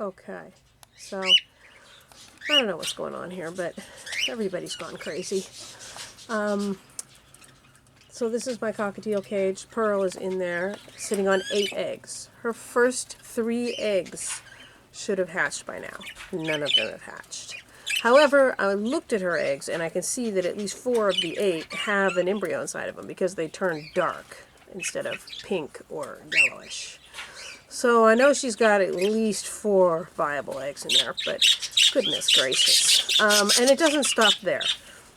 Okay, so I don't know what's going on here, but everybody's gone crazy. So this is my cockatiel cage. Pearl is in there, sitting on 8 eggs. Her first 3 eggs should have hatched by now. None of them have hatched. However, I looked at her eggs, and I can see that at least 4 of the 8 have an embryo inside of them because they turn dark instead of pink or yellowish. So I know she's got at least 4 viable eggs in there, but goodness gracious. And it doesn't stop there.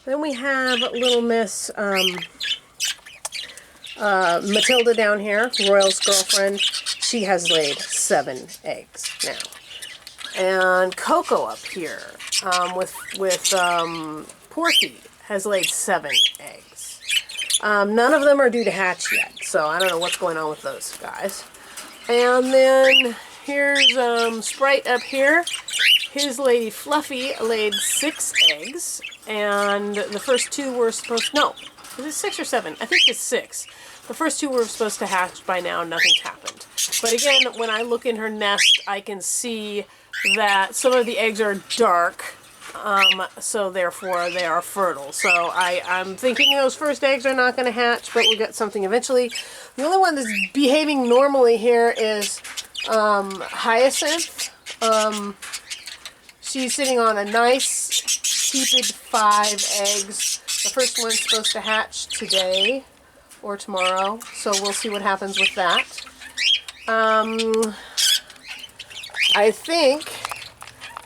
Then we have little Miss Matilda down here, Royal's girlfriend. She has laid 7 eggs now. And Coco up here with Porky has laid 7 eggs. None of them are due to hatch yet, so I don't know what's going on with those guys. And then here's Sprite up here. His lady Fluffy laid 6 eggs, and the first 2 were supposed, no, is it 6 or 7? I think it's 6. The first 2 were supposed to hatch by now, nothing's happened. But again, when I look in her nest, I can see that some of the eggs are dark, so therefore they are fertile. So I'm thinking those first eggs are not going to hatch, but we'll get something eventually. The only one that's behaving normally here is Hyacinth. She's sitting on a nice, tepid 5 eggs. The first one's supposed to hatch today or tomorrow, so we'll see what happens with that. I think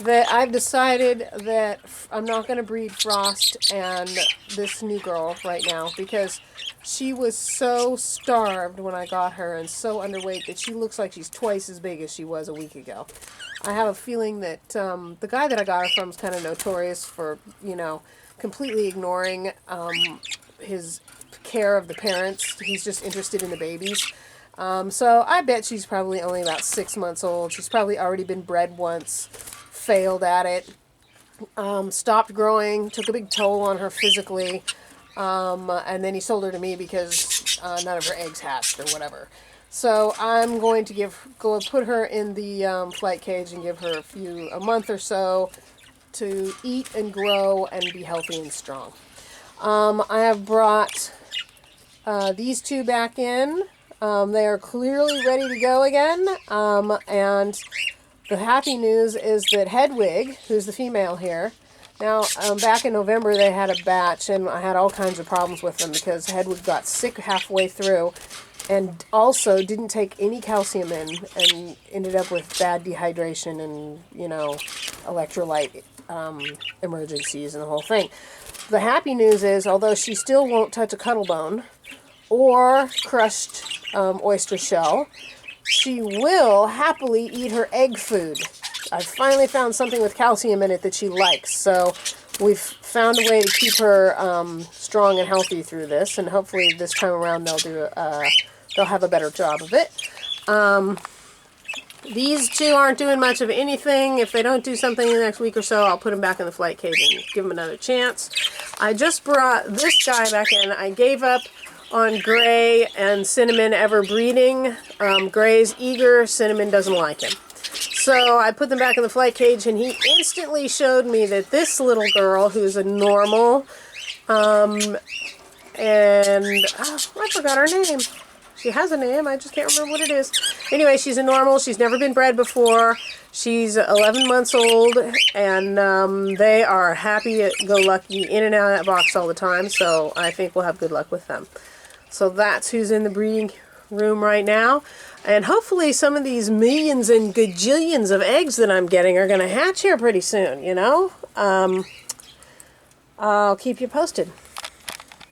that I've decided that I'm not going to breed Frost and this new girl right now because she was so starved when I got her and so underweight that she looks like she's twice as big as she was a week ago. I have a feeling that the guy that I got her from is kind of notorious for, you know, completely ignoring his care of the parents. He's just interested in the babies. So I bet she's probably only about 6 months old. She's probably already been bred once, failed at it, stopped growing, took a big toll on her physically, and then he sold her to me because none of her eggs hatched or whatever. So I'm going to go put her in the flight cage and give her a month or so to eat and grow and be healthy and strong. I have brought these 2 back in. They are clearly ready to go again, and the happy news is that Hedwig, who's the female here, now back in November they had a batch, and I had all kinds of problems with them because Hedwig got sick halfway through, and also didn't take any calcium in, and ended up with bad dehydration and, you know, electrolyte emergencies and the whole thing. The happy news is, although she still won't touch a cuttle bone or crushed oyster shell, she will happily eat her egg food. I've finally found something with calcium in it that she likes, so we've found a way to keep her strong and healthy through this, and hopefully this time around they'll have a better job of it. These 2 aren't doing much of anything. If they don't do something in the next week or so, I'll put them back in the flight cage and give them another chance. I just brought this guy back in. I gave up on Gray and Cinnamon ever breeding. Gray's eager, Cinnamon doesn't like him. So I put them back in the flight cage, and he instantly showed me that this little girl, who's a normal, and I forgot her name. She has a name, I just can't remember what it is. Anyway, she's a normal, she's never been bred before. She's 11 months old, and they are happy-go-lucky in and out of that box all the time, so I think we'll have good luck with them. So that's who's in the breeding room right now. And hopefully some of these millions and gajillions of eggs that I'm getting are going to hatch here pretty soon, you know? I'll keep you posted.